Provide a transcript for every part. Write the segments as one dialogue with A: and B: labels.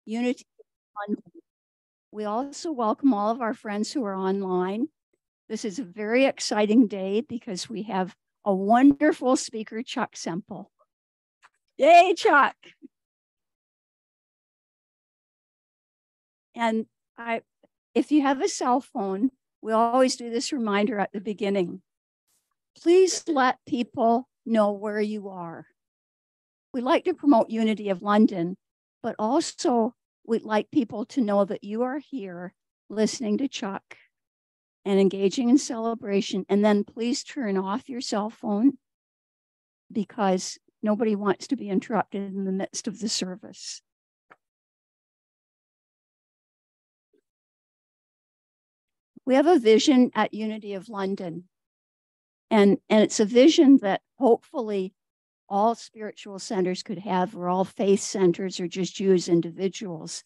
A: Unity London. We also welcome all of our friends who are online. This is a very exciting day because we have a wonderful speaker, Chuck Semple. Yay, Chuck. And if you have a cell phone, we always do this reminder at the beginning. Please let people know where you are. We like to promote Unity of London, but also we'd like people to know that you are here listening to Chuck and engaging in celebration. And then please turn off your cell phone because nobody wants to be interrupted in the midst of the service. We have a vision at Unity of London, and it's a vision that hopefully all spiritual centers could have, or all faith centers, or just you as individuals.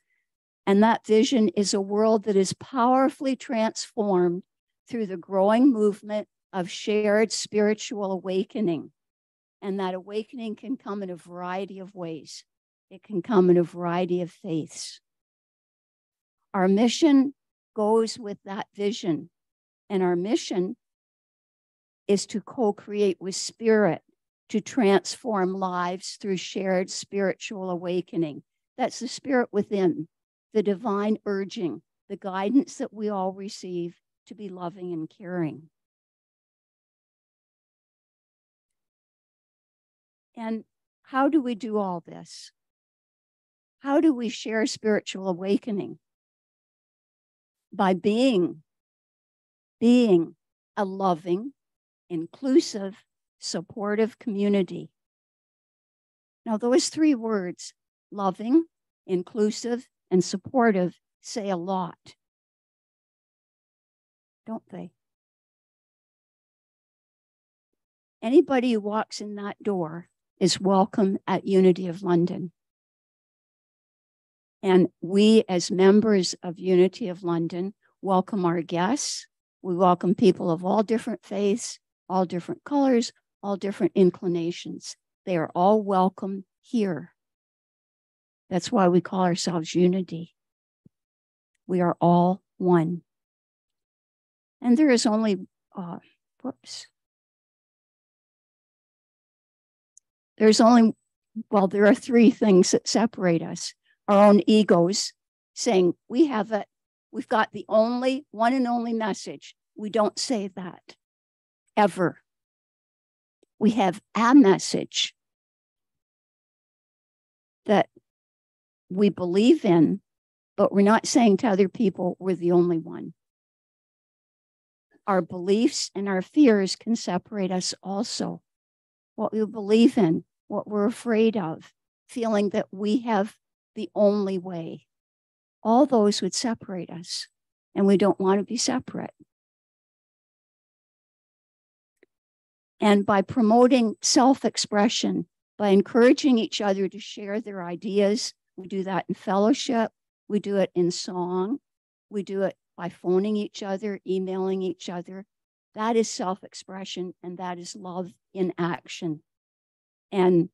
A: And that vision is a world that is powerfully transformed through the growing movement of shared spiritual awakening. And that awakening can come in a variety of ways. It can come in a variety of faiths. Our mission goes with that vision. And our mission is to co-create with Spirit to transform lives through shared spiritual awakening. That's the Spirit within, the divine urging, the guidance that we all receive to be loving and caring. And how do we do all this? How do we share spiritual awakening? By being a loving, inclusive, supportive community. Now, those three words, loving, inclusive, and supportive, say a lot, don't they? Anybody who walks in that door is welcome at Unity of London. And we, as members of Unity of London, welcome our guests. We welcome people of all different faiths, all different colors, all different inclinations. They are all welcome here. That's why we call ourselves Unity. We are all one. And there is only, there are three things that separate us. Our own egos saying we've got the only one and only message. We don't say that ever. We have a message that we believe in, but we're not saying to other people we're the only one. Our beliefs and our fears can separate us also. What we believe in, what we're afraid of, feeling that we have the only way. All those would separate us, and we don't want to be separate. And by promoting self-expression, by encouraging each other to share their ideas, we do that in fellowship, we do it in song, we do it by phoning each other, emailing each other. That is self-expression, and that is love in action. And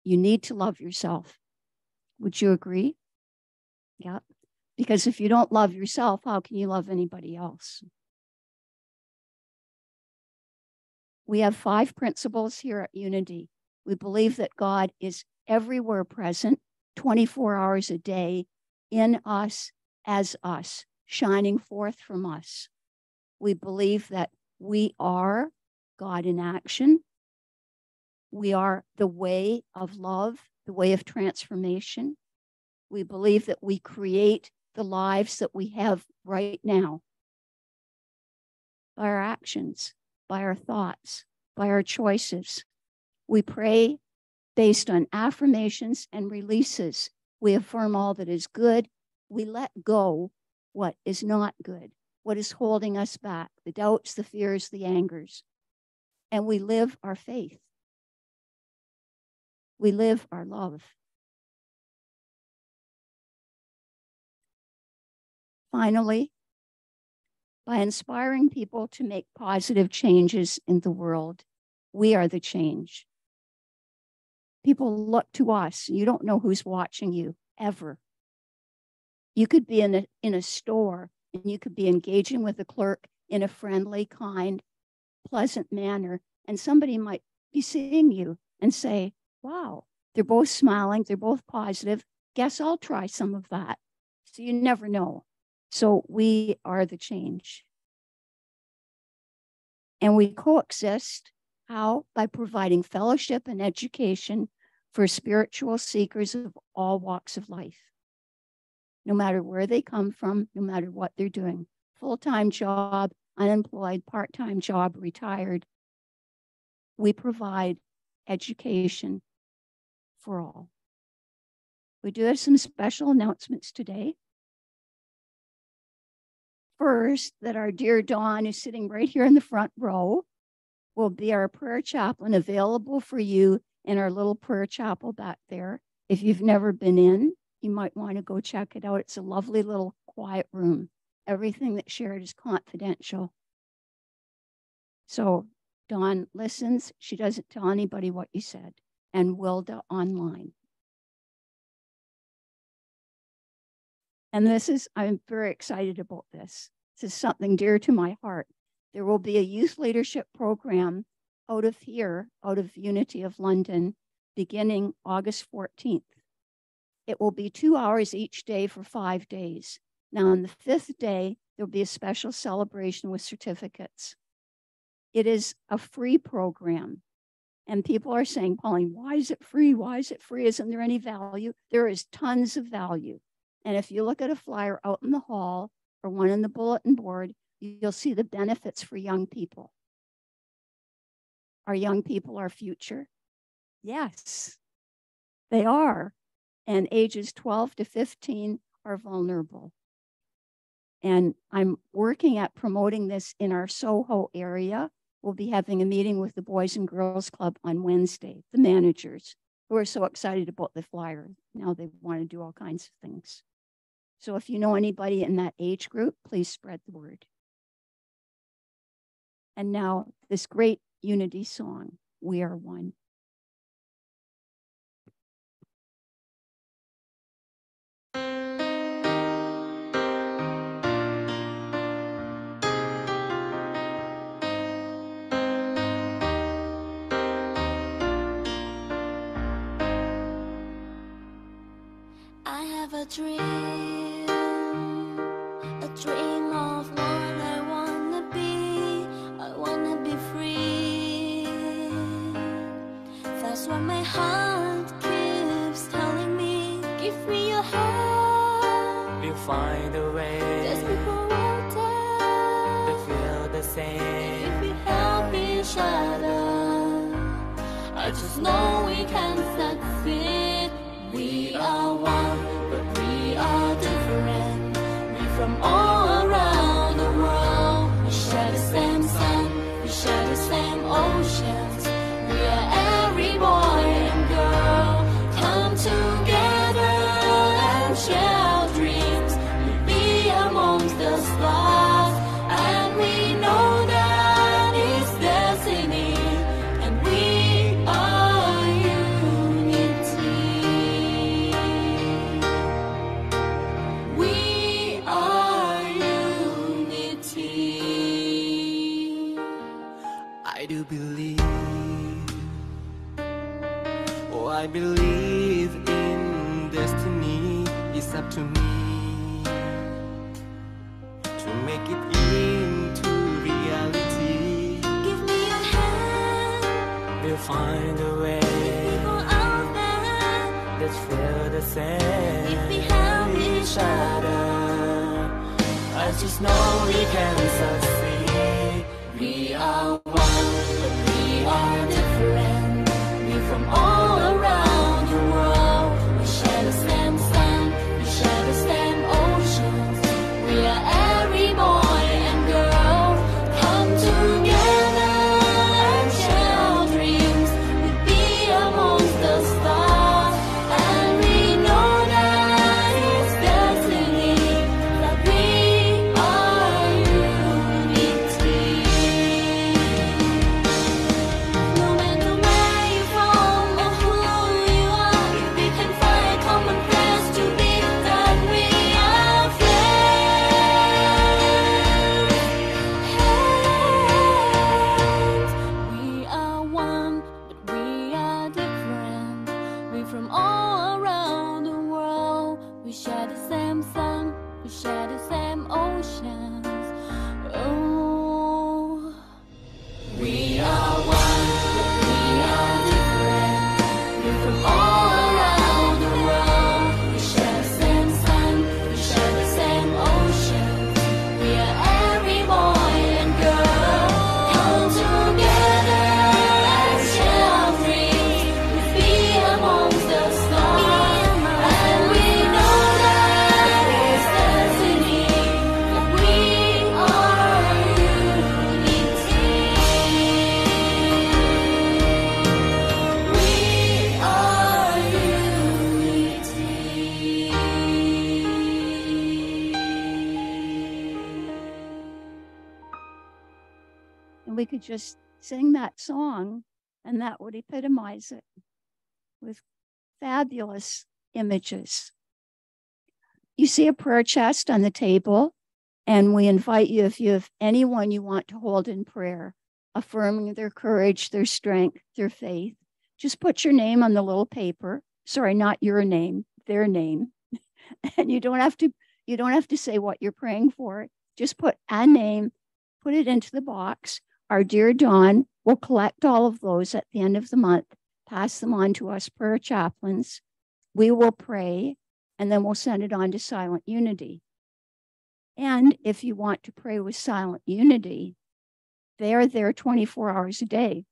A: you need to love yourself. Would you agree? Yeah. Because if you don't love yourself, how can you love anybody else? We have 5 principles here at Unity. We believe that God is everywhere present, 24 hours a day, in us, as us, shining forth from us. We believe that we are God in action. We are the way of love, the way of transformation. We believe that we create the lives that we have right now by our actions, by our thoughts, by our choices. We pray based on affirmations and releases. We affirm all that is good. We let go what is not good, what is holding us back, the doubts, the fears, the angers. And we live our faith. We live our love. Finally, by inspiring people to make positive changes in the world, we are the change. People look to us. You don't know who's watching you, ever. You could be in a store, and you could be engaging with the clerk in a friendly, kind, pleasant manner, and somebody might be seeing you and say, wow, they're both smiling, they're both positive. Guess I'll try some of that. So you never know. So we are the change. And we coexist. How? By providing fellowship and education for spiritual seekers of all walks of life. No matter where they come from, no matter what they're doing, full-time job, unemployed, part-time job, retired, we provide education for all. We do have some special announcements today. First, that our dear Dawn, who's sitting right here in the front row, will be our prayer chaplain, available for you in our little prayer chapel back there. If you've never been in, you might want to go check it out. It's a lovely little quiet room. Everything that's shared is confidential. So Dawn listens. She doesn't tell anybody what you said. And Wilda online. And I'm very excited about this. This is something dear to my heart. There will be a youth leadership program out of Unity of London, beginning August 14th. It will be 2 hours each day for 5 days. Now, on the 5th day, there'll be a special celebration with certificates. It is a free program. And people are saying, Pauline, why is it free? Why is it free? Isn't there any value? There is tons of value. And if you look at a flyer out in the hall or one in the bulletin board, you'll see the benefits for young people. Are young people our future? Yes, they are. And ages 12 to 15 are vulnerable. And I'm working at promoting this in our Soho area. We'll be having a meeting with the Boys and Girls Club on Wednesday, the managers, who are so excited about the flyer. Now they want to do all kinds of things. So if you know anybody in that age group, please spread the word. And now this great unity song, We Are One.
B: I have a dream of what I wanna be. I wanna be free. That's what my heart keeps telling me. Give me your hand.
C: We'll find a way.
B: There's people out there
C: that feel the same.
B: if we help each other, I just know we can succeed. We are one, but we are different. We from all around the world. We share the same sun, we share the same oceans. We are every boy and girl. Come together and share our dreams. We'll be amongst the stars, and we know that it's destiny. And we are unity. We are unity.
C: I do believe, oh I believe in destiny. It's up to me to make it into reality.
B: Give me your hand.
C: We'll find a way.
B: People out there,
C: Let's feel the same.
B: if we help each other,
C: I just know we can succeed.
B: we are one, but we are different. We from all around the world. We share the same sun, we share the same oceans. We are every boy and girl. Come together and share our dreams. We'll be amongst the stars, and we know that it's destiny. That we are unity. No matter
A: And we could just sing that song, and that would epitomize it with fabulous images. You see a prayer chest on the table, and we invite you, if you have anyone you want to hold in prayer, affirming their courage, their strength, their faith, just put your name on the little paper. Sorry, not your name, their name. And you don't have to say what you're praying for. Just put a name, put it into the box. Our dear Dawn will collect all of those at the end of the month, pass them on to us prayer chaplains. We will pray, and then we'll send it on to Silent Unity. And if you want to pray with Silent Unity, they are there 24 hours a day.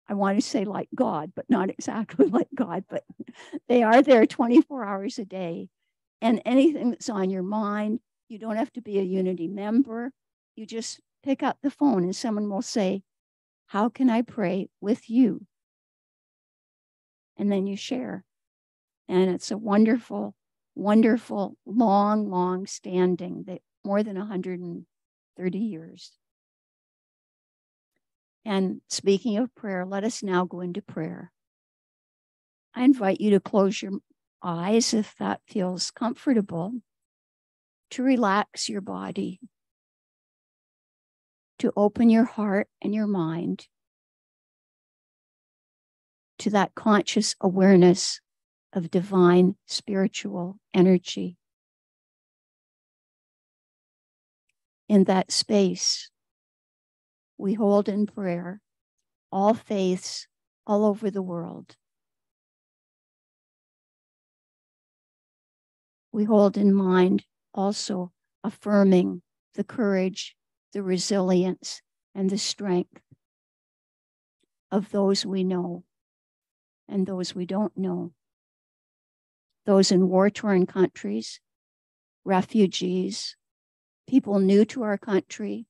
A: I want to say like God, but not exactly like God, but they are there 24 hours a day. And anything that's on your mind, you don't have to be a Unity member. You just pick up the phone and someone will say, how can I pray with you? And then you share. And it's a wonderful, wonderful, long standing, more than 130 years. And speaking of prayer, let us now go into prayer. I invite you to close your eyes if that feels comfortable, to relax your body, to open your heart and your mind to that conscious awareness of divine spiritual energy. In that space, we hold in prayer all faiths all over the world. We hold in mind also affirming the courage, the resilience, and the strength of those we know and those we don't know. Those in war-torn countries, refugees, people new to our country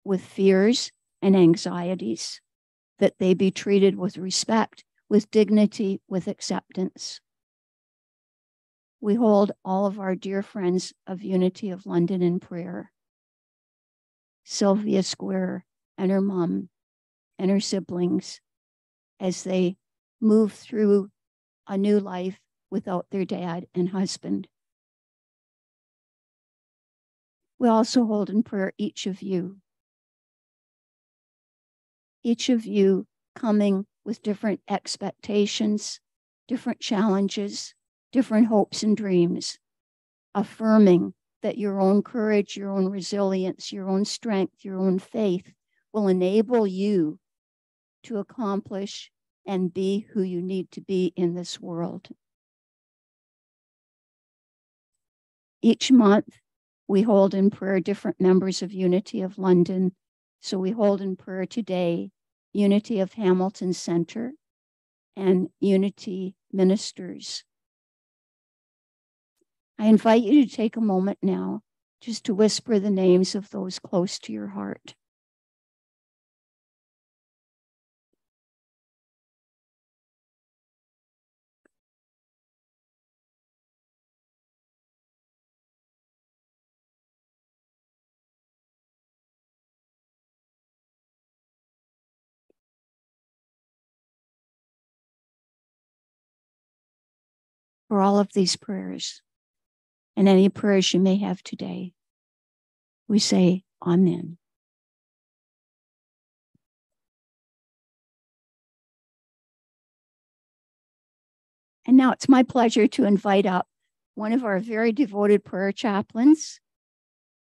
A: with fears and anxieties, that they be treated with respect, with dignity, with acceptance. We hold all of our dear friends of Unity of London in prayer. Sylvia Square and her mom and her siblings as they move through a new life without their dad and husband. We also hold in prayer each of you coming with different expectations, different challenges, different hopes and dreams, affirming that your own courage, your own resilience, your own strength, your own faith will enable you to accomplish and be who you need to be in this world. Each month, we hold in prayer different members of Unity of London. So we hold in prayer today Unity of Hamilton Center and Unity Ministers. I invite you to take a moment now just to whisper the names of those close to your heart. For all of these prayers and any prayers you may have today, we say Amen. And now it's my pleasure to invite up one of our very devoted prayer chaplains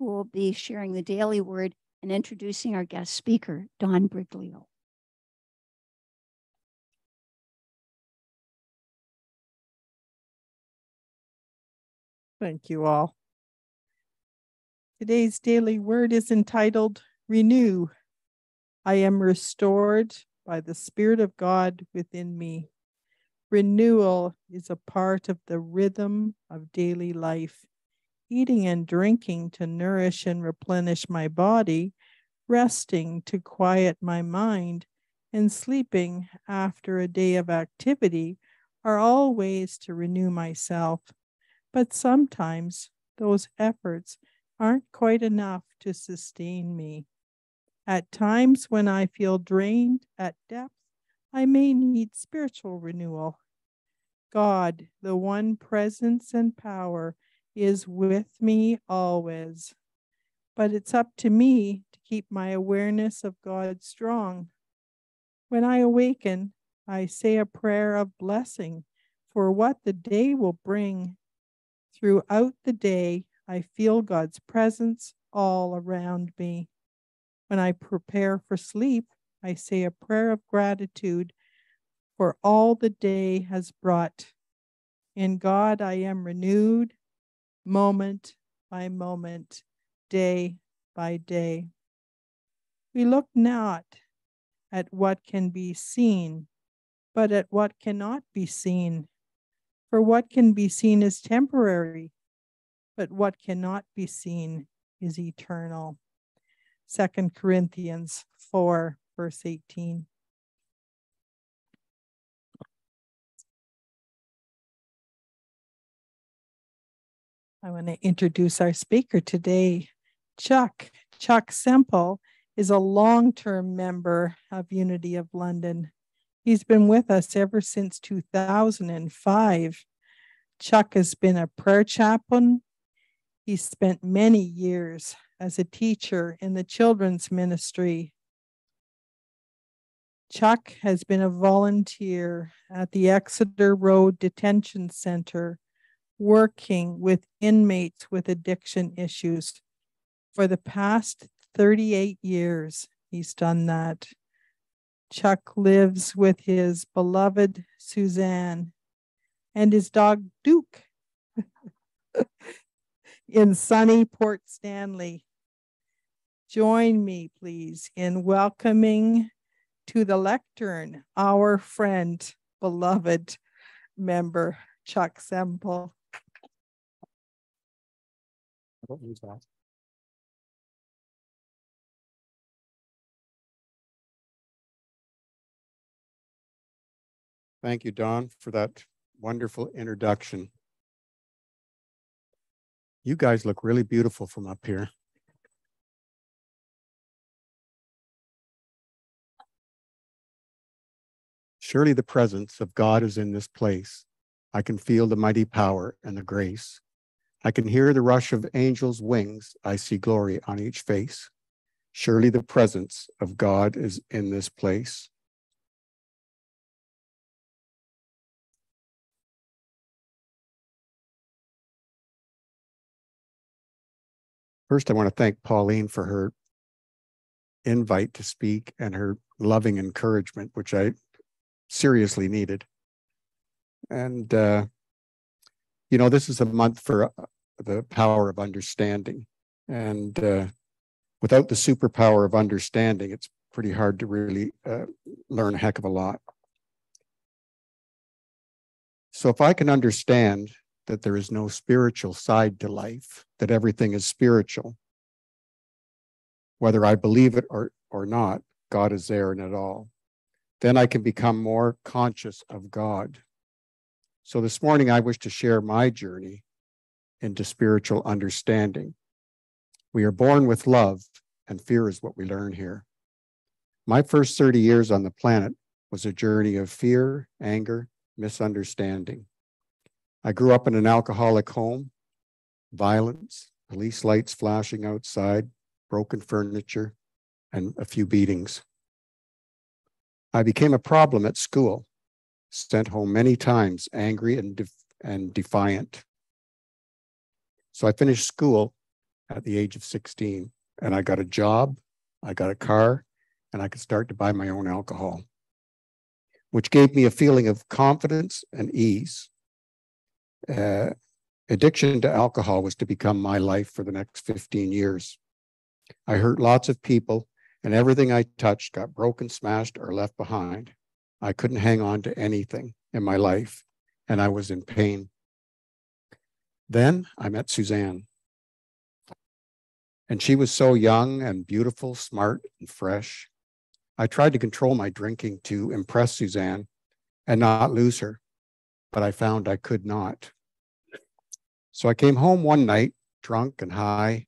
A: who will be sharing the daily word and introducing our guest speaker, Dawn Briglio.
D: Thank you all. Today's daily word is entitled Renew. I am restored by the Spirit of God within me. Renewal is a part of the rhythm of daily life. Eating and drinking to nourish and replenish my body, resting to quiet my mind, and sleeping after a day of activity are all ways to renew myself. But sometimes those efforts aren't quite enough to sustain me. At times when I feel drained at depth, I may need spiritual renewal. God, the one presence and power, is with me always. But it's up to me to keep my awareness of God strong. When I awaken, I say a prayer of blessing for what the day will bring. Throughout the day, I feel God's presence all around me. When I prepare for sleep, I say a prayer of gratitude for all the day has brought. In God, I am renewed moment by moment, day by day. We look not at what can be seen, but at what cannot be seen. For what can be seen is temporary, but what cannot be seen is eternal. 2 Corinthians 4, verse 18. I want to introduce our speaker today, Chuck. Chuck Semple is a long-term member of Unity of London. He's been with us ever since 2005. Chuck has been a prayer chaplain. He spent many years as a teacher in the children's ministry. Chuck has been a volunteer at the Exeter Road Detention Center, working with inmates with addiction issues. For the past 38 years, he's done that. Chuck lives with his beloved Suzanne and his dog Duke in sunny Port Stanley. Join me, please, in welcoming to the lectern our friend, beloved member, Chuck Semple.
E: Thank you, Don, for that wonderful introduction. You guys look really beautiful from up here. Surely the presence of God is in this place. I can feel the mighty power and the grace. I can hear the rush of angels' wings. I see glory on each face. Surely the presence of God is in this place. First, I want to thank Pauline for her invite to speak and her loving encouragement, which I seriously needed. And, you know, this is a month for the power of understanding. And without the superpower of understanding, it's pretty hard to really learn a heck of a lot. So if I can understand that there is no spiritual side to life, that everything is spiritual, whether I believe it or not, God is there in it all, then I can become more conscious of God. So this morning, I wish to share my journey into spiritual understanding. We are born with love, and fear is what we learn here. My first 30 years on the planet was a journey of fear, anger, misunderstanding. I grew up in an alcoholic home, violence, police lights flashing outside, broken furniture, and a few beatings. I became a problem at school, sent home many times, angry and defiant. So I finished school at the age of 16, and I got a job, I got a car, and I could start to buy my own alcohol, which gave me a feeling of confidence and ease. Addiction to alcohol was to become my life for the next 15 years. I hurt lots of people, and everything I touched got broken, smashed, or left behind. I couldn't hang on to anything in my life, and I was in pain. Then I met Suzanne, and she was so young and beautiful, smart and fresh. I tried to control my drinking to impress Suzanne and not lose her, but I found I could not. So I came home one night, drunk and high,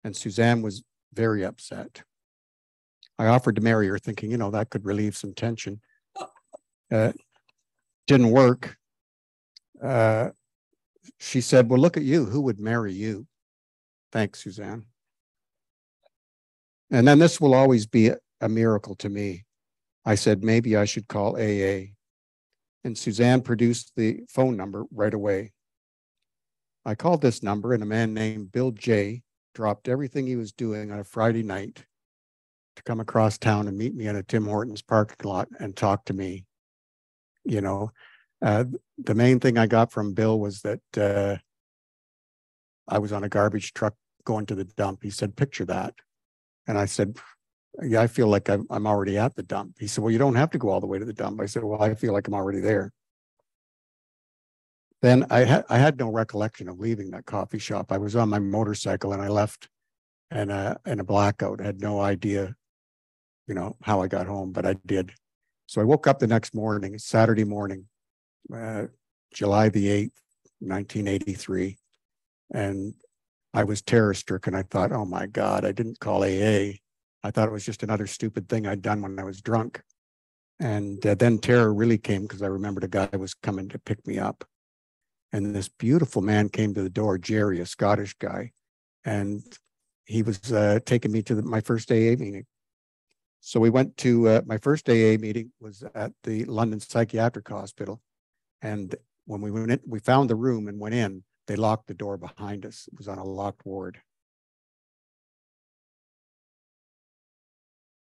E: and Suzanne was very upset. I offered to marry her thinking, that could relieve some tension. Didn't work. She said, well, look at you. Who would marry you? Thanks, Suzanne. And then this will always be a miracle to me. I said, maybe I should call AA. And Suzanne produced the phone number right away. I called this number, and a man named Bill J. dropped everything he was doing on a Friday night to come across town and meet me in a Tim Hortons parking lot and talk to me. The main thing I got from Bill was that I was on a garbage truck going to the dump. He said, picture that. And I said, yeah, I feel like I'm already at the dump. He said, well, you don't have to go all the way to the dump. I said, well, I feel like I'm already there. Then I had no recollection of leaving that coffee shop. I was on my motorcycle and I left in a blackout. I had no idea, how I got home, but I did. So I woke up the next morning, Saturday morning, July the 8th, 1983. And I was terror stricken. I thought, oh my God, I didn't call AA. I thought it was just another stupid thing I'd done when I was drunk. And then terror really came because I remembered a guy was coming to pick me up. And this beautiful man came to the door, Jerry, a Scottish guy. And he was taking me to my first AA meeting. So we went to my first AA meeting was at the London Psychiatric Hospital. And when we went in, we found the room and went in. They locked the door behind us. It was on a locked ward.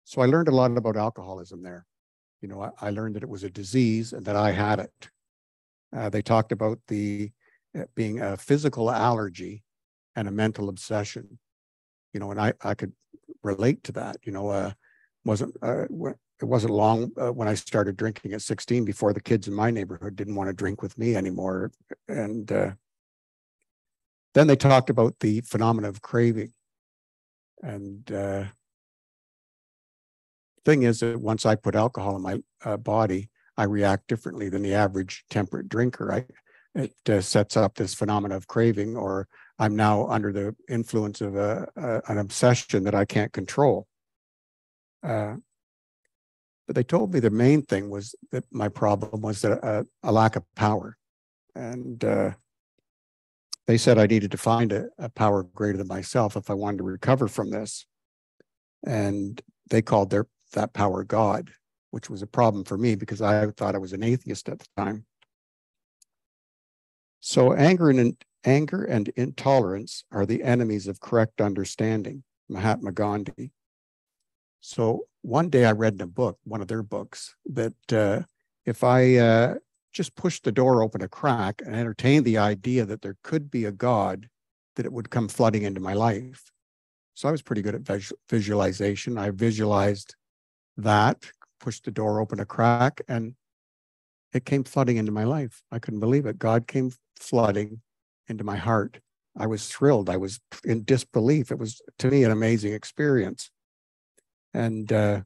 E: So I learned a lot about alcoholism there. I learned that it was a disease and that I had it. They talked about the being a physical allergy and a mental obsession. And I could relate to that. It wasn't long when I started drinking at 16 before the kids in my neighborhood didn't want to drink with me anymore. And then they talked about the phenomena of craving. And thing is that once I put alcohol in my body, I react differently than the average temperate drinker. It sets up this phenomena of craving, or I'm now under the influence of an obsession that I can't control. But they told me the main thing was that my problem was that a lack of power. And they said I needed to find a power greater than myself if I wanted to recover from this. And they called that power God, which was a problem for me because I thought I was an atheist at the time. So anger and intolerance are the enemies of correct understanding, Mahatma Gandhi. So one day I read in a book, one of their books, that if I just pushed the door open a crack and entertained the idea that there could be a God, that it would come flooding into my life. So I was pretty good at visualization. I visualized that, pushed the door open a crack, and it came flooding into my life. I couldn't believe it. God came flooding into my heart. I was thrilled. I was in disbelief. It was, to me, an amazing experience. And I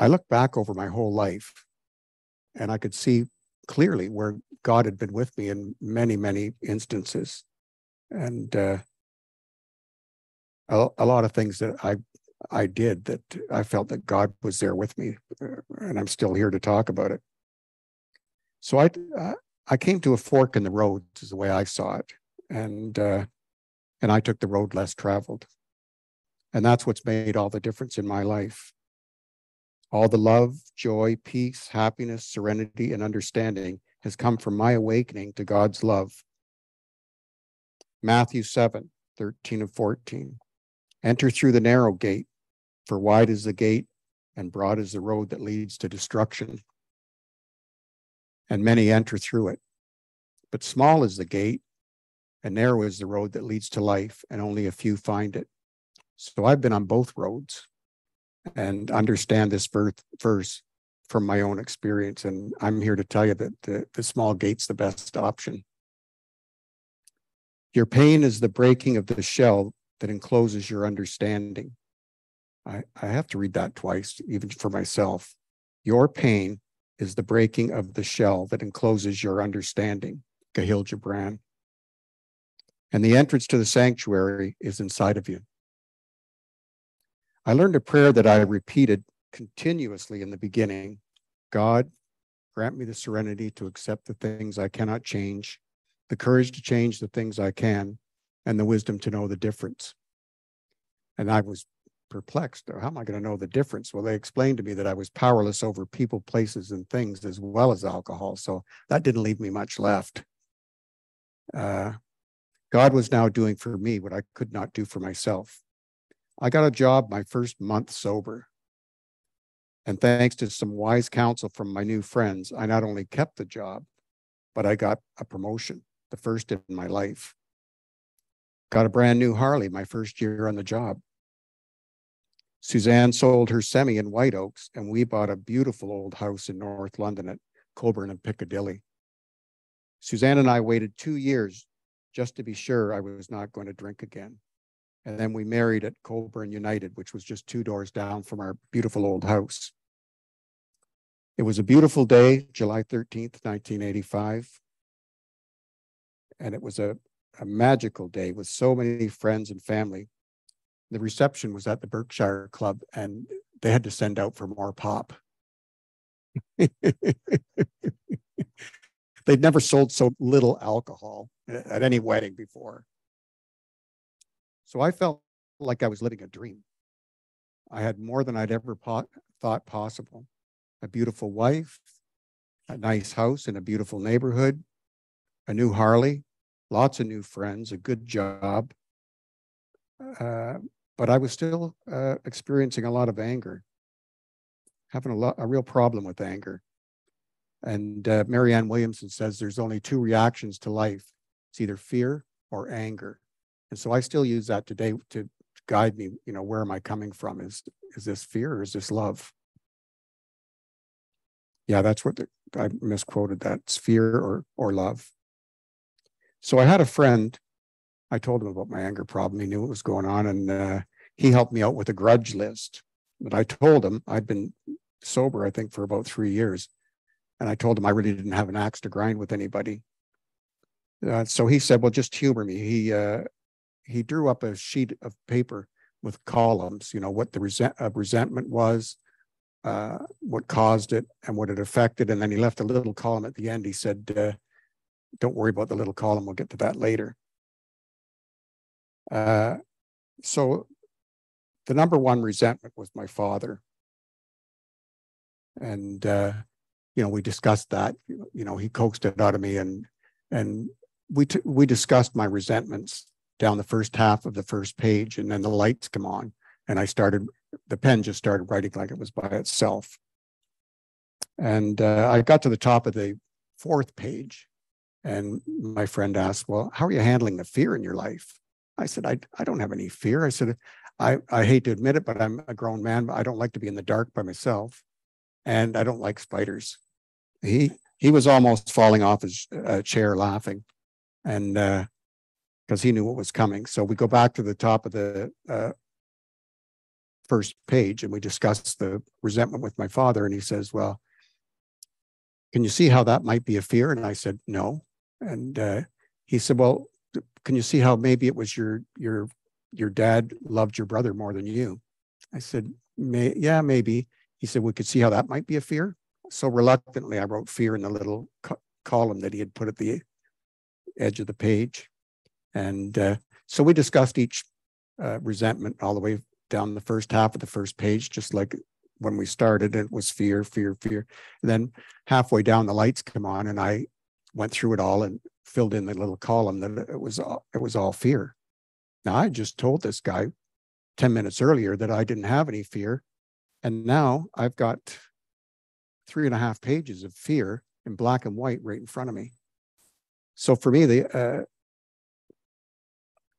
E: looked back over my whole life, and I could see clearly where God had been with me in many, many instances. And a lot of things that I did that I felt that God was there with me, and I'm still here to talk about it. So I came to a fork in the road, is the way I saw it, and I took the road less traveled, and that's what's made all the difference in my life. All the love, joy, peace, happiness, serenity, and understanding has come from my awakening to God's love. Matthew 7:13 and 14. Enter through the narrow gate, for wide is the gate and broad is the road that leads to destruction, and many enter through it. But small is the gate and narrow is the road that leads to life, and only a few find it. So I've been on both roads and understand this verse from my own experience, and I'm here to tell you that the small gate's the best option. Your pain is the breaking of the shell that encloses your understanding. I have to read that twice, even for myself. Your pain is the breaking of the shell that encloses your understanding, Gahil Gibran. And the entrance to the sanctuary is inside of you. I learned a prayer that I repeated continuously in the beginning. God, grant me the serenity to accept the things I cannot change, the courage to change the things I can, and the wisdom to know the difference. And I was perplexed. How am I going to know the difference? Well, they explained to me that I was powerless over people, places, and things as well as alcohol. So that didn't leave me much left. God was now doing for me what I could not do for myself. I got a job my first month sober. And thanks to some wise counsel from my new friends, I not only kept the job, but I got a promotion, the first in my life. Got a brand new Harley my first year on the job. Suzanne sold her semi in White Oaks, and we bought a beautiful old house in North London at Coburn and Piccadilly. Suzanne and I waited 2 years just to be sure I was not going to drink again. And then we married at Coburn United, which was just 2 doors down from our beautiful old house. It was a beautiful day, July 13th, 1985. And it was a magical day with so many friends and family. The reception was at the Berkshire Club, and they had to send out for more pop. They'd never sold so little alcohol at any wedding before. So I felt like I was living a dream. I had more than I'd ever thought possible. A beautiful wife, a nice house in a beautiful neighborhood, a new Harley, lots of new friends, a good job. But I was still experiencing a lot of anger, having a real problem with anger. And Marianne Williamson says there's only 2 reactions to life. It's either fear or anger. And so I still use that today to guide me, where am I coming from? Is this fear or is this love? Yeah, that's what I misquoted that. It's fear or love. So I had a friend. I told him about my anger problem. He knew what was going on, and he helped me out with a grudge list. But I told him I'd been sober, I think, for about 3 years. And I told him I really didn't have an axe to grind with anybody. So he said, well, just humor me. He drew up a sheet of paper with columns, what the resentment was, what caused it, and what it affected. And then he left a little column at the end. He said, don't worry about the little column. We'll get to that later. So the number one resentment was my father. And, we discussed that. He coaxed it out of me, and we discussed my resentments down the first half of the first page, and then the lights come on, and the pen just started writing like it was by itself. And I got to the top of the 4th page, and my friend asked, well, how are you handling the fear in your life? I said, I don't have any fear. I said, I hate to admit it, but I'm a grown man, but I don't like to be in the dark by myself, and I don't like spiders. He was almost falling off his chair laughing, and because he knew what was coming. So we go back to the top of the first page, and we discuss the resentment with my father, and he says, well, can you see how that might be a fear? And I said, no. And he said, well, can you see how maybe it was your dad loved your brother more than you? I said, yeah, maybe. He said, we could see how that might be a fear. So reluctantly, I wrote fear in the little column that he had put at the edge of the page. And so we discussed each resentment all the way down the first half of the first page, just like when we started. It was fear, fear, fear. And then halfway down, the lights come on, and I went through it all and filled in the little column that it was all fear. Now, I just told this guy 10 minutes earlier that I didn't have any fear. And now I've got 3.5 pages of fear in black and white right in front of me. So for me,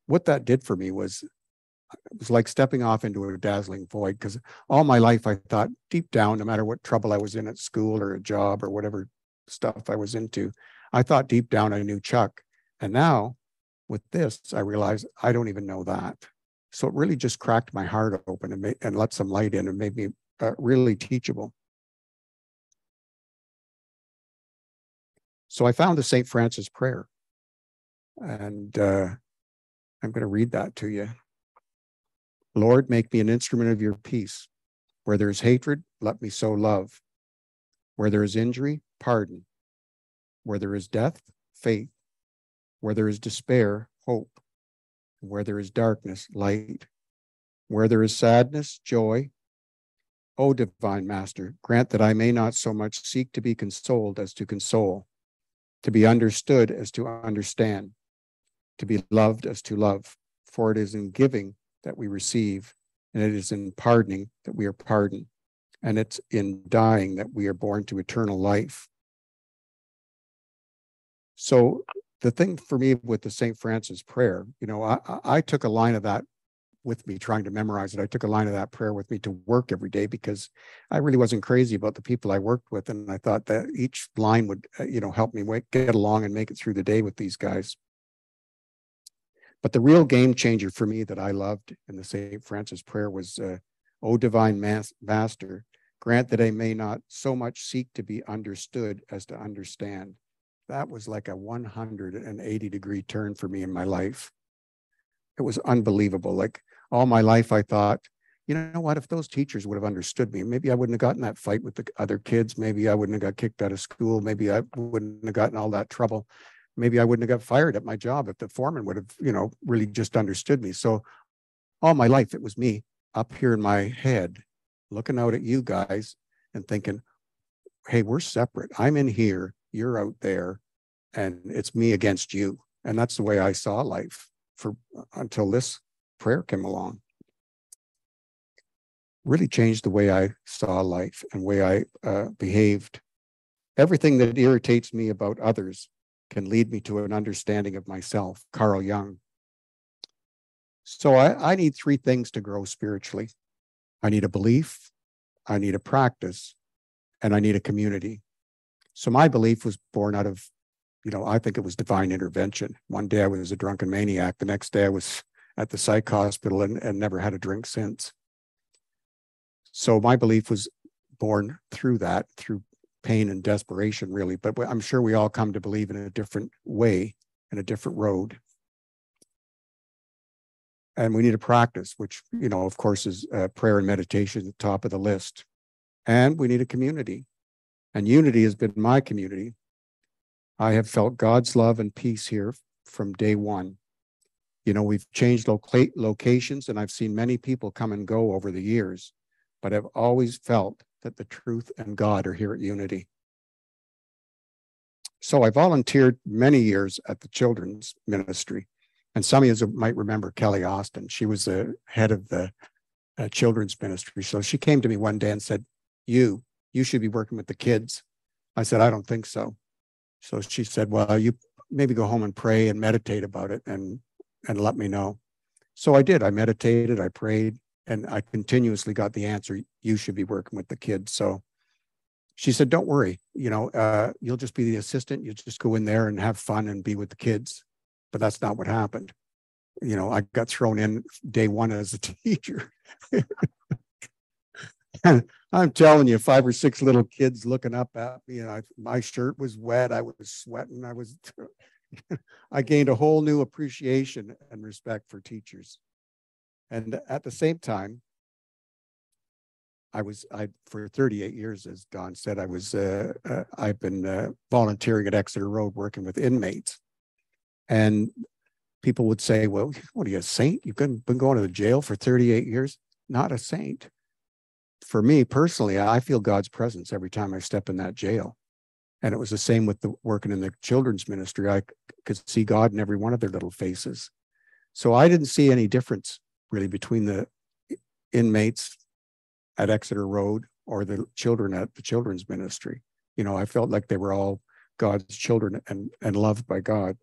E: what that did for me was, it was like stepping off into a dazzling void, because all my life I thought deep down, no matter what trouble I was in at school or a job or whatever stuff I was into, I thought deep down I knew Chuck. And now with this, I realized I don't even know that. So it really just cracked my heart open and let some light in and made me really teachable. So I found the St. Francis prayer, and I'm going to read that to you. Lord, make me an instrument of your peace. Where there is hatred, let me sow love. Where there is injury, pardon. Where there is death, faith. Where there is despair, hope. Where there is darkness, light. Where there is sadness, joy. O divine Master, grant that I may not so much seek to be consoled as to console, to be understood as to understand, to be loved as to love. For it is in giving that we receive, and it is in pardoning that we are pardoned, and it's in dying that we are born to eternal life. So the thing for me with the St. Francis prayer, you know, I took a line of that with me, trying to memorize it. I took a line of that prayer with me to work every day because I really wasn't crazy about the people I worked with. And I thought that each line would, you know, help me get along and make it through the day with these guys. But the real game changer for me that I loved in the St. Francis prayer was, O divine Master, grant that I may not so much seek to be understood as to understand. That was like a 180-degree turn for me in my life. It was unbelievable. Like all my life, I thought, you know what, if those teachers would have understood me, maybe I wouldn't have gotten that fight with the other kids. Maybe I wouldn't have got kicked out of school. Maybe I wouldn't have gotten all that trouble. Maybe I wouldn't have got fired at my job if the foreman would have, you know, really just understood me. So all my life, it was me up here in my head, looking out at you guys and thinking, hey, we're separate. I'm in here, you're out there, and it's me against you. And that's the way I saw life until this prayer came along. Really changed the way I saw life and the way I behaved. Everything that irritates me about others can lead me to an understanding of myself, Carl Jung. So I need three things to grow spiritually. I need a belief, I need a practice, and I need a community. So my belief was born out of, you know, I think it was divine intervention. One day I was a drunken maniac. The next day I was at the psych hospital and never had a drink since. So my belief was born through that, through pain and desperation, really. But I'm sure we all come to believe in a different way, in a different road. And we need a practice, which, you know, of course, is prayer and meditation at the top of the list. And we need a community. And unity has been my community. I have felt God's love and peace here from day one. You know, we've changed locations, and I've seen many people come and go over the years, but I've always felt that the truth and God are here at Unity. So I volunteered many years at the children's ministry. And some of you might remember Kelly Austin. She was the head of the children's ministry. So she came to me one day and said, you should be working with the kids. I said, I don't think so. So she said, well, you maybe go home and pray and meditate about it and let me know. So I did. I meditated, I prayed, and I continuously got the answer, you should be working with the kids. So she said, don't worry, you know, you'll just be the assistant. You just go in there and have fun and be with the kids. But that's not what happened. You know, I got thrown in day one as a teacher. And I'm telling you, 5 or 6 little kids looking up at me, and my shirt was wet. I was sweating. I gained a whole new appreciation and respect for teachers. And at the same time, for 38 years, as Don said, I've been volunteering at Exeter Road, working with inmates. And people would say, well, what are you, a saint? You've been going to the jail for 38 years? Not a saint. For me personally, I feel God's presence every time I step in that jail. And it was the same with working in the children's ministry. I could see God in every one of their little faces. So I didn't see any difference really between the inmates at Exeter Road or the children at the children's ministry. You know, I felt like they were all God's children and loved by God.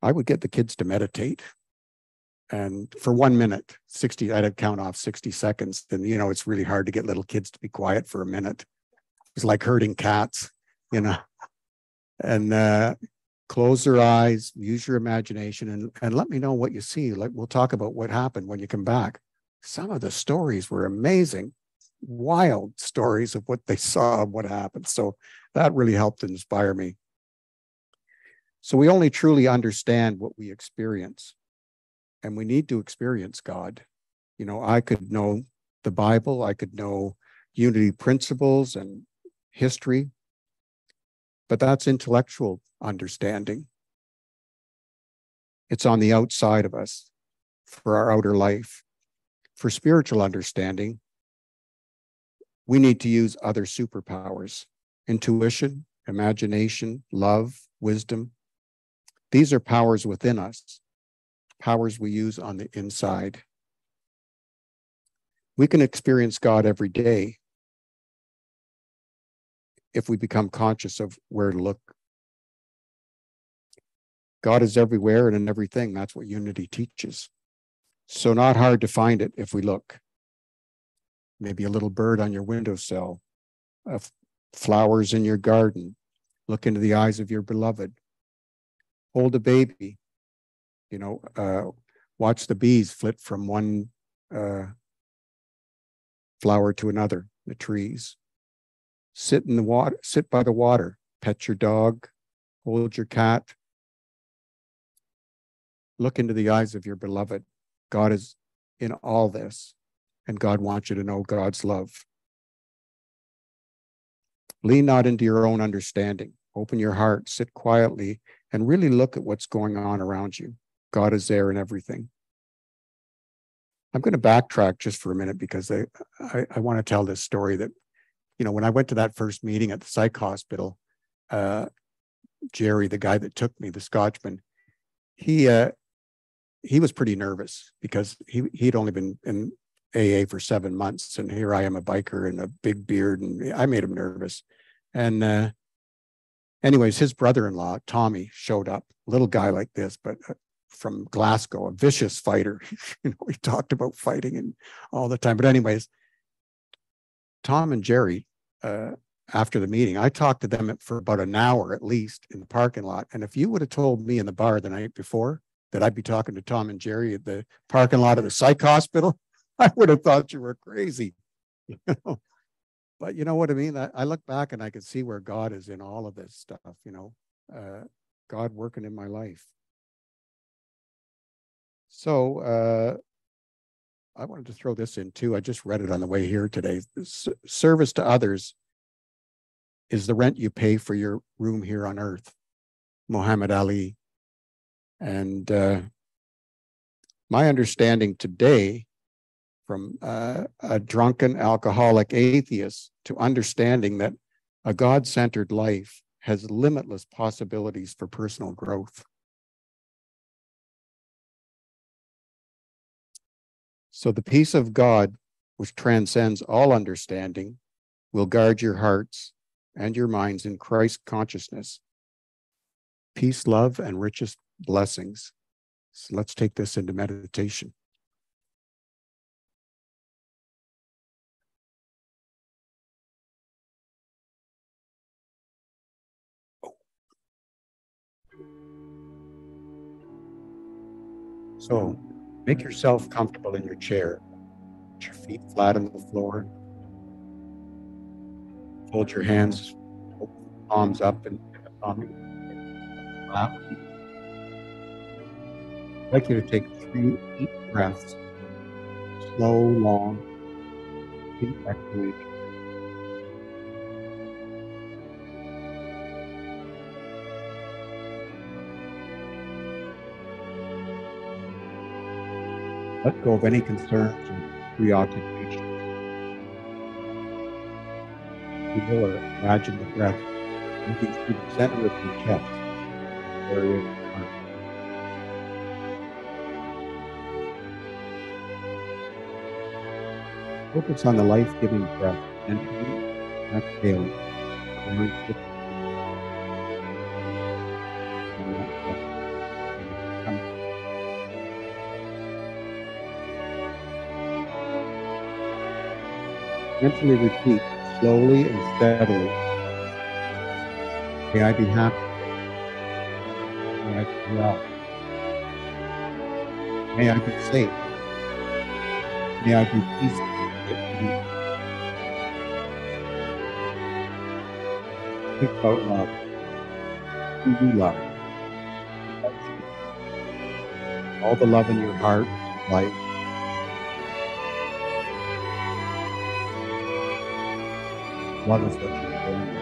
E: I would get the kids to meditate. And for 1 minute, I'd count off 60 seconds. And, you know, it's really hard to get little kids to be quiet for a minute. It's like herding cats, you know. And close their eyes, use your imagination, and let me know what you see. Like, we'll talk about what happened when you come back. Some of the stories were amazing, wild stories of what they saw and what happened. So that really helped inspire me. So we only truly understand what we experience, and we need to experience God. You know, I could know the Bible, I could know unity principles and history, but that's intellectual understanding. It's on the outside of us for our outer life. For spiritual understanding, we need to use other superpowers: intuition, imagination, love, wisdom. These are powers within us, powers we use on the inside. We can experience God every day if we become conscious of where to look. God is everywhere and in everything. That's what unity teaches. So not hard to find it if we look. Maybe a little bird on your windowsill, flowers in your garden. Look into the eyes of your beloved. Hold a baby. You know, watch the bees flit from one flower to another, the trees. Sit in the water, sit by the water, pet your dog, hold your cat. Look into the eyes of your beloved. God is in all this, and God wants you to know God's love. Lean not into your own understanding. Open your heart, sit quietly, and really look at what's going on around you. God is there in everything. I'm going to backtrack just for a minute because I want to tell this story that, you know, when I went to that first meeting at the psych hospital, Jerry, the guy that took me, the Scotchman, he was pretty nervous because he'd only been in AA for 7 months, and here I am, a biker and a big beard, and I made him nervous. And anyways, his brother-in-law, Tommy, showed up, a little guy like this, but from Glasgow, a vicious fighter. You know, we talked about fighting and all the time. But anyways, Tom and Jerry, after the meeting, I talked to them for about an hour at least in the parking lot. And if you would have told me in the bar the night before that I'd be talking to Tom and Jerry at the parking lot of the psych hospital, I would have thought you were crazy. You know? But you know what I mean? I look back and I can see where God is in all of this stuff, you know, God working in my life. So I wanted to throw this in too. I just read it on the way here today. Service to others is the rent you pay for your room here on earth. Muhammad Ali. And my understanding today, from a drunken alcoholic atheist to understanding that a God-centered life has limitless possibilities for personal growth. So the peace of God, which transcends all understanding, will guard your hearts and your minds in Christ consciousness. Peace, love, and richest blessings. So let's take this into meditation. So make yourself comfortable in your chair. Put your feet flat on the floor. Hold your hands, palms up and lap. I'd like you to take 3 deep breaths. Slow, long, deep exhalation. Let go of any concerns and preoccupations. Feel or imagine the breath moving through the center of your chest, area of your heart. Focus on the life-giving breath, entering, exhaling, going quickly. Mentally repeat slowly and steadily. May I be happy. May I be well. May I be safe. May I be peaceful. Think about love. Who you love. all the love in your heart, life. Love is what you're doing.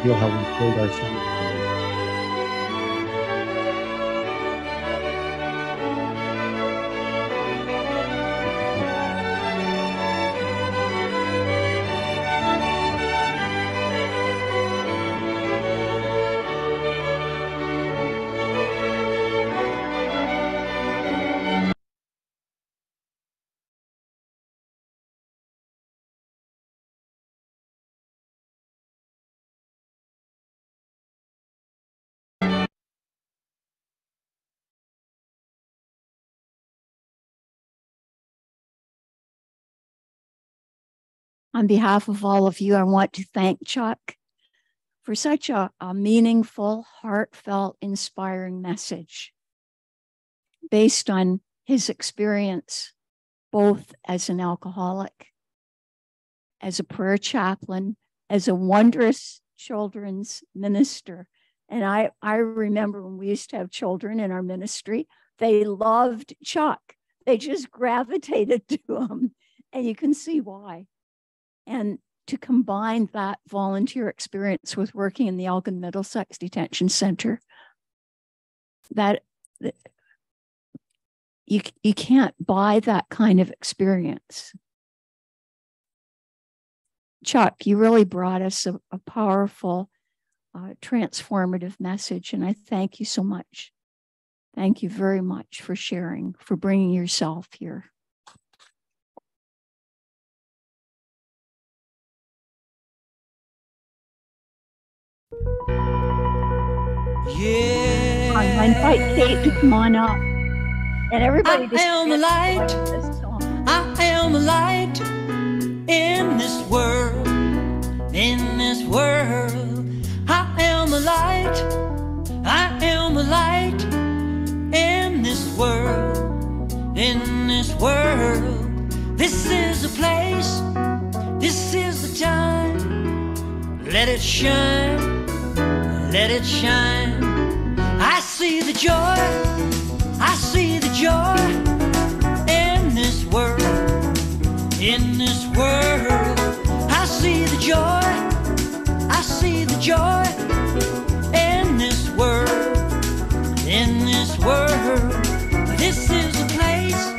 E: Feel how we filled ourselves.
A: On behalf of all of you, I want to thank Chuck for such a meaningful, heartfelt, inspiring message based on his experience, both as an alcoholic, as a prayer chaplain, as a wondrous children's minister. And I remember when we used to have children in our ministry, they loved Chuck. They just gravitated to him, and you can see why. And to combine that volunteer experience with working in the Elgin Middlesex Detention Center, that you can't buy that kind of experience. Chuck, you really brought us a powerful, transformative message, and I thank you so much. Thank you very much for sharing, for bringing yourself here.
F: Yeah.
A: I invite Kate to come on up. And everybody
F: I am a light.
A: this song.
F: I am a light in this world, in this world. I am a light. I am a light in this world, in this world. This is the place, this is the time. Let it shine, let it shine. I see the joy, I see the joy in this world, in this world. I see the joy, I see the joy in this world, in this world. This is the place,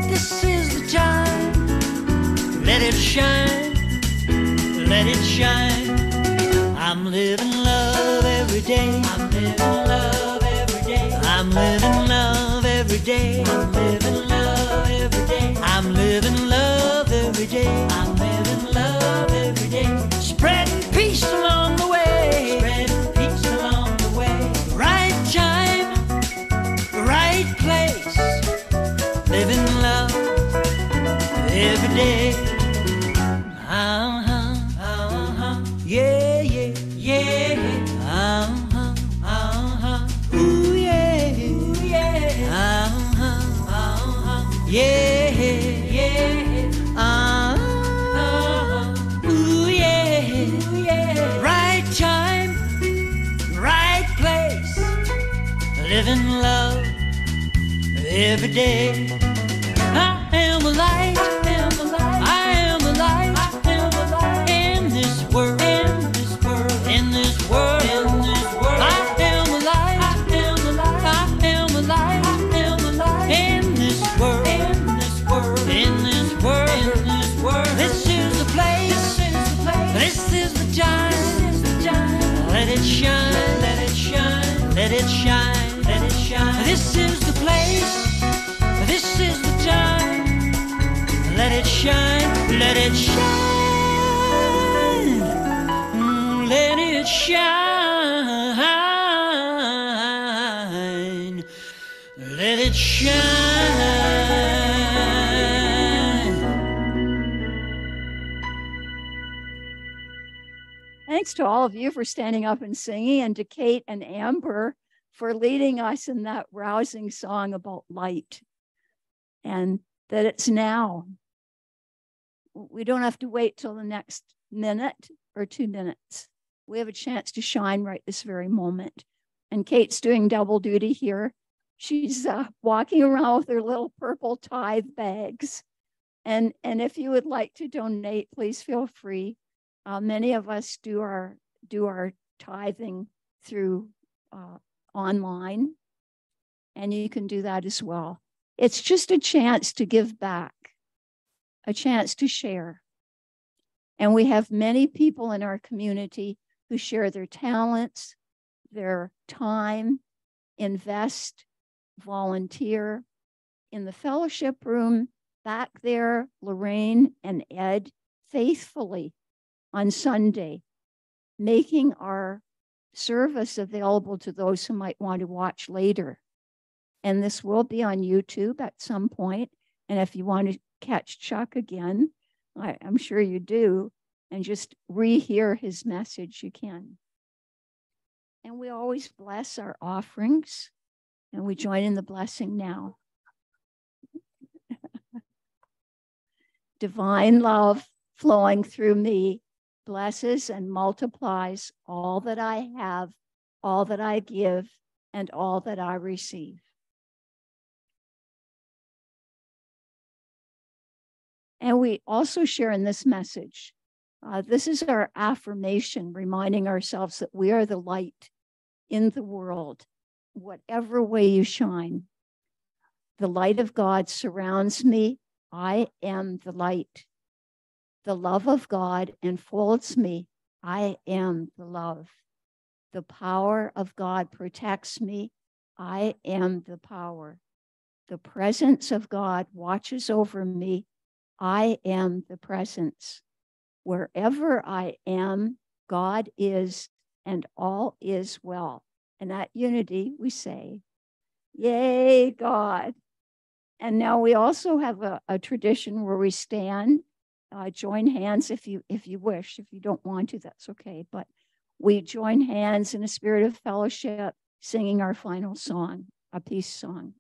F: this is the time. Let it shine, let it shine. I'm living love every day. I'm living love every day. I'm living love every day. I'm living love every day. I'm living love every day. I'm living love every day. Spreading peace along the way. every day. Yeah, yeah, yeah. Ooh, yeah, ooh, yeah. Yeah, yeah. Ooh, yeah, ooh, yeah. Right time, right place. Living love every day. I am a light. I am a light. I am a light. I am a light in this world. In this world. In this world. In this world. I am a light. I am a light. I am a light. I am a light in this world. In this world. In this world. In this world. This is the place. This is the place. This is the time. This is the time. Let it shine. Let it shine. Let it shine. Let it shine. This is the place. This is the time. Let it shine. Let it shine. Let it shine. Let it shine.
A: Thanks to all of you for standing up and singing, and to Kate and Amber for leading us in that rousing song about light, and that it's now. We don't have to wait till the next minute or 2 minutes. We have a chance to shine right this very moment. And Kate's doing double duty here. She's walking around with her little purple tithe bags. And if you would like to donate, please feel free. Many of us do our tithing through online, and you can do that as well. It's just a chance to give back, a chance to share. And we have many people in our community who share their talents, their time, invest, volunteer. In the fellowship room back there, Lorraine and Ed faithfully on Sunday, making our service available to those who might want to watch later. And this will be on YouTube at some point. And if you want to catch Chuck again, I'm sure you do, and just rehear his message, you can. And we always bless our offerings, and we join in the blessing now. Divine love flowing through me blesses and multiplies all that I have, all that I give, and all that I receive. And we also share in this message. This is our affirmation, reminding ourselves that we are the light in the world, whatever way you shine. The light of God surrounds me. I am the light. The love of God enfolds me. I am the love. The power of God protects me. I am the power. The presence of God watches over me. I am the presence. Wherever I am, God is, and all is well. And at Unity, we say, yay, God. And now we also have a tradition where we stand, join hands if you wish. If you don't want to, that's okay. But we join hands in a spirit of fellowship, singing our final song, a peace song.